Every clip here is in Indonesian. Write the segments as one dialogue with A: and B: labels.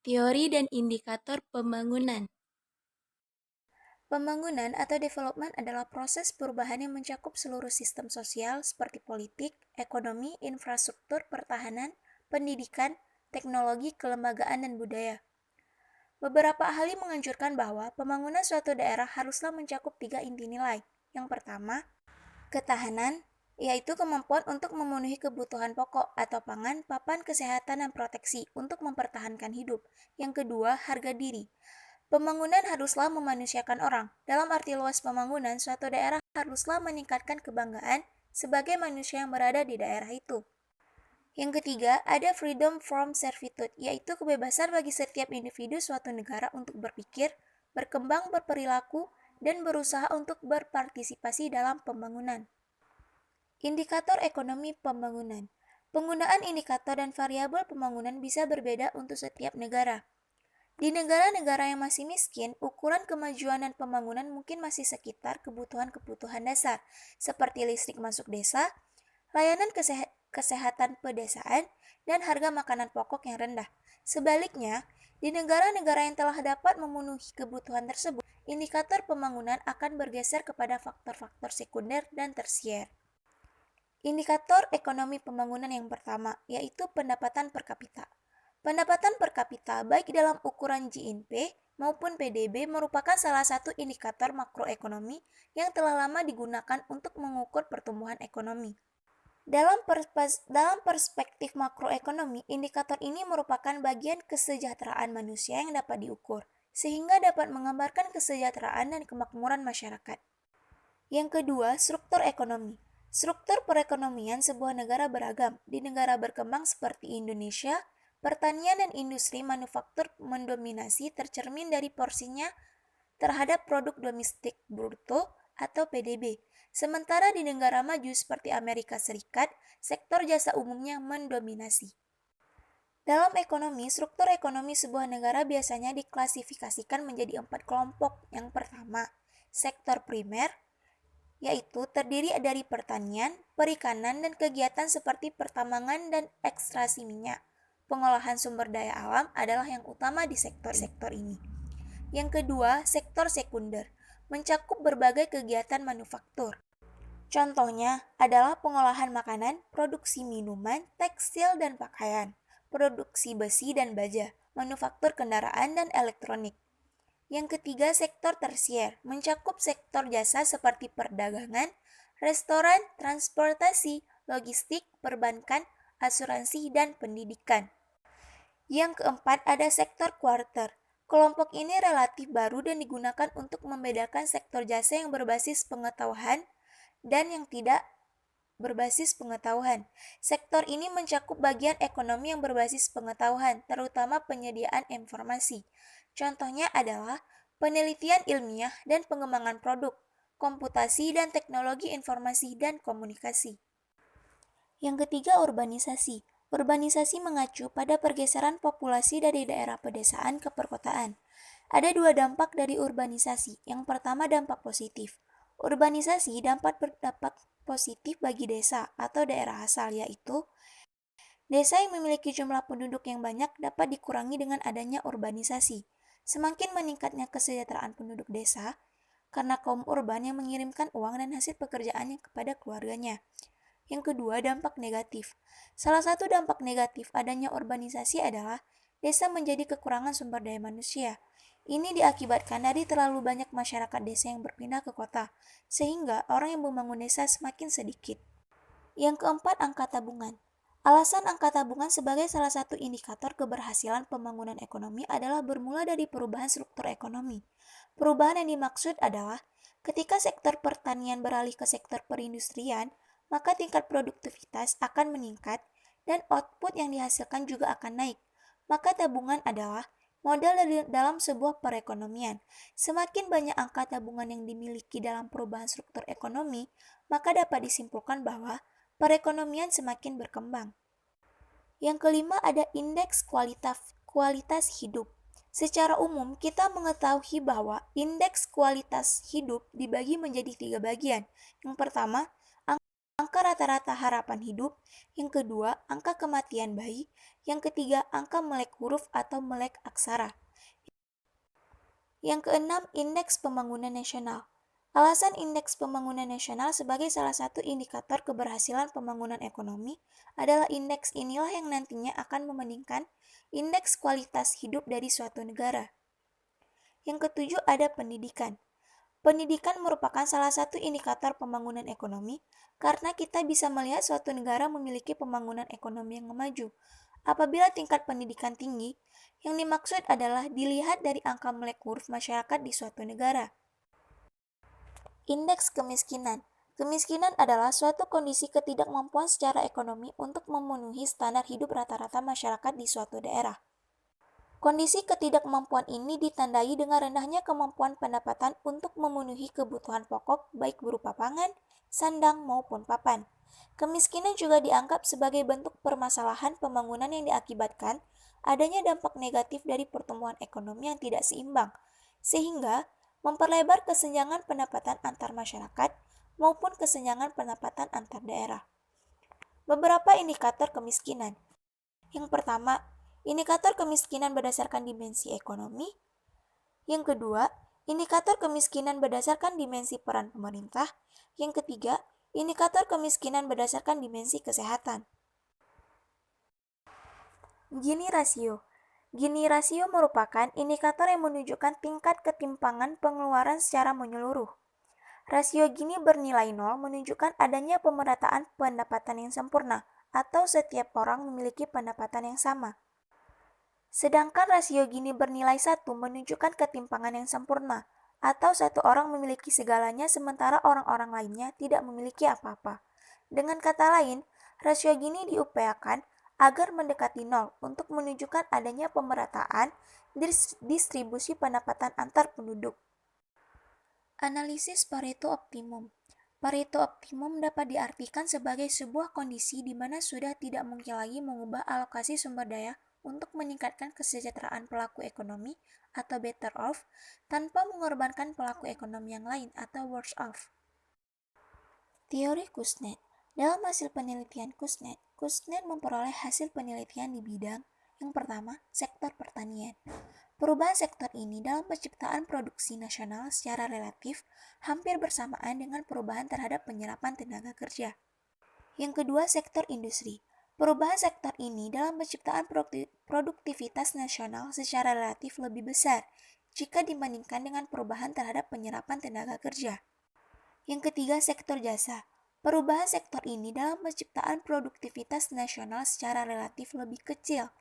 A: Teori dan indikator pembangunan.
B: Pembangunan atau development adalah proses perubahan yang mencakup seluruh sistem sosial seperti politik, ekonomi, infrastruktur, pertahanan, pendidikan, teknologi, kelembagaan, dan budaya. Beberapa ahli menganjurkan bahwa pembangunan suatu daerah haruslah mencakup 3 inti nilai. Yang pertama, ketahanan, yaitu kemampuan untuk memenuhi kebutuhan pokok atau pangan, papan, kesehatan, dan proteksi untuk mempertahankan hidup. Yang kedua, harga diri. Pembangunan haruslah memanusiakan orang. Dalam arti luas pembangunan, suatu daerah haruslah meningkatkan kebanggaan sebagai manusia yang berada di daerah itu. Yang ketiga, ada freedom from servitude, yaitu kebebasan bagi setiap individu suatu negara untuk berpikir, berkembang, berperilaku, dan berusaha untuk berpartisipasi dalam pembangunan. Indikator ekonomi pembangunan. Penggunaan indikator dan variabel pembangunan bisa berbeda untuk setiap negara. Di negara-negara yang masih miskin, ukuran kemajuan dan pembangunan mungkin masih sekitar kebutuhan-kebutuhan dasar, seperti listrik masuk desa, layanan kesehatan pedesaan, dan harga makanan pokok yang rendah. Sebaliknya, di negara-negara yang telah dapat memenuhi kebutuhan tersebut, indikator pembangunan akan bergeser kepada faktor-faktor sekunder dan tersier. Indikator ekonomi pembangunan yang pertama, yaitu pendapatan per kapita. Pendapatan per kapita, baik dalam ukuran GNP maupun PDB, merupakan salah satu indikator makroekonomi yang telah lama digunakan untuk mengukur pertumbuhan ekonomi. Dalam perspektif makroekonomi, indikator ini merupakan bagian kesejahteraan manusia yang dapat diukur, sehingga dapat menggambarkan kesejahteraan dan kemakmuran masyarakat. Yang kedua, struktur ekonomi. Struktur perekonomian sebuah negara beragam. Di negara berkembang seperti Indonesia, pertanian dan industri manufaktur mendominasi, tercermin dari porsinya terhadap produk domestik bruto atau PDB. Sementara di negara maju seperti Amerika Serikat, sektor jasa umumnya mendominasi. Dalam ekonomi, struktur ekonomi sebuah negara biasanya diklasifikasikan menjadi 4 kelompok. Yang pertama, sektor primer, yaitu terdiri dari pertanian, perikanan, dan kegiatan seperti pertambangan dan ekstraksi minyak. Pengolahan sumber daya alam adalah yang utama di sektor-sektor ini. Yang kedua, sektor sekunder, mencakup berbagai kegiatan manufaktur. Contohnya adalah pengolahan makanan, produksi minuman, tekstil dan pakaian, produksi besi dan baja, manufaktur kendaraan dan elektronik. Yang ketiga, sektor tersier, mencakup sektor jasa seperti perdagangan, restoran, transportasi, logistik, perbankan, asuransi, dan pendidikan. Yang keempat, ada sektor kuarter. Kelompok ini relatif baru dan digunakan untuk membedakan sektor jasa yang berbasis pengetahuan dan yang tidak berbasis pengetahuan. Sektor ini mencakup bagian ekonomi yang berbasis pengetahuan, terutama penyediaan informasi. Contohnya adalah penelitian ilmiah dan pengembangan produk, komputasi dan teknologi informasi dan komunikasi. Yang ketiga, urbanisasi. Urbanisasi mengacu pada pergeseran populasi dari daerah pedesaan ke perkotaan. Ada 2 dampak dari urbanisasi. Yang pertama, dampak positif. Urbanisasi dapat berdampak positif bagi desa atau daerah asal, yaitu desa yang memiliki jumlah penduduk yang banyak dapat dikurangi dengan adanya urbanisasi. Semakin meningkatnya kesejahteraan penduduk desa, karena kaum urban yang mengirimkan uang dan hasil pekerjaannya kepada keluarganya. Yang kedua, dampak negatif. Salah satu dampak negatif adanya urbanisasi adalah desa menjadi kekurangan sumber daya manusia. Ini diakibatkan dari terlalu banyak masyarakat desa yang berpindah ke kota, sehingga orang yang membangun desa semakin sedikit. Yang keempat, angka tabungan. Alasan angka tabungan sebagai salah satu indikator keberhasilan pembangunan ekonomi adalah bermula dari perubahan struktur ekonomi. Perubahan yang dimaksud adalah ketika sektor pertanian beralih ke sektor perindustrian, maka tingkat produktivitas akan meningkat dan output yang dihasilkan juga akan naik. Maka tabungan adalah modal dalam sebuah perekonomian. Semakin banyak angka tabungan yang dimiliki dalam perubahan struktur ekonomi, maka dapat disimpulkan bahwa perekonomian semakin berkembang. Yang kelima, ada indeks kualitas hidup. Secara umum, kita mengetahui bahwa indeks kualitas hidup dibagi menjadi 3 bagian. Yang pertama, angka rata-rata harapan hidup, yang kedua, angka kematian bayi, yang ketiga, angka melek huruf atau melek aksara. Yang keenam, indeks pembangunan nasional. Alasan indeks pembangunan nasional sebagai salah satu indikator keberhasilan pembangunan ekonomi adalah indeks inilah yang nantinya akan membandingkan indeks kualitas hidup dari suatu negara. Yang ketujuh, ada pendidikan. Pendidikan merupakan salah satu indikator pembangunan ekonomi karena kita bisa melihat suatu negara memiliki pembangunan ekonomi yang maju. Apabila tingkat pendidikan tinggi, yang dimaksud adalah dilihat dari angka melek huruf masyarakat di suatu negara. Indeks kemiskinan. Kemiskinan adalah suatu kondisi ketidakmampuan secara ekonomi untuk memenuhi standar hidup rata-rata masyarakat di suatu daerah. Kondisi ketidakmampuan ini ditandai dengan rendahnya kemampuan pendapatan untuk memenuhi kebutuhan pokok baik berupa pangan, sandang, maupun papan. Kemiskinan juga dianggap sebagai bentuk permasalahan pembangunan yang diakibatkan adanya dampak negatif dari pertumbuhan ekonomi yang tidak seimbang, sehingga memperlebar kesenjangan pendapatan antar masyarakat maupun kesenjangan pendapatan antar daerah. Beberapa indikator kemiskinan. Yang pertama, indikator kemiskinan berdasarkan dimensi ekonomi. Yang kedua, indikator kemiskinan berdasarkan dimensi peran pemerintah. Yang ketiga, indikator kemiskinan berdasarkan dimensi kesehatan. Gini rasio. Gini rasio merupakan indikator yang menunjukkan tingkat ketimpangan pengeluaran secara menyeluruh. Rasio Gini bernilai 0 menunjukkan adanya pemerataan pendapatan yang sempurna atau setiap orang memiliki pendapatan yang sama. Sedangkan rasio Gini bernilai 1 menunjukkan ketimpangan yang sempurna atau satu orang memiliki segalanya sementara orang-orang lainnya tidak memiliki apa-apa. Dengan kata lain, rasio Gini diupayakan agar mendekati 0 untuk menunjukkan adanya pemerataan distribusi pendapatan antar penduduk. Analisis Pareto Optimum. Pareto Optimum dapat diartikan sebagai sebuah kondisi di mana sudah tidak mungkin lagi mengubah alokasi sumber daya untuk meningkatkan kesejahteraan pelaku ekonomi atau better off tanpa mengorbankan pelaku ekonomi yang lain atau worse off. Teori Kuznets. Dalam hasil penelitian Kuznets memperoleh hasil penelitian di bidang yang pertama, sektor pertanian. Perubahan sektor ini dalam penciptaan produksi nasional secara relatif hampir bersamaan dengan perubahan terhadap penyerapan tenaga kerja. Yang kedua, sektor industri. Perubahan sektor ini dalam penciptaan produktivitas nasional secara relatif lebih besar jika dibandingkan dengan perubahan terhadap penyerapan tenaga kerja. Yang ketiga, sektor jasa. Perubahan sektor ini dalam penciptaan produktivitas nasional secara relatif lebih kecil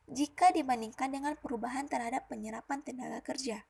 B: jika dibandingkan dengan perubahan terhadap penyerapan tenaga kerja.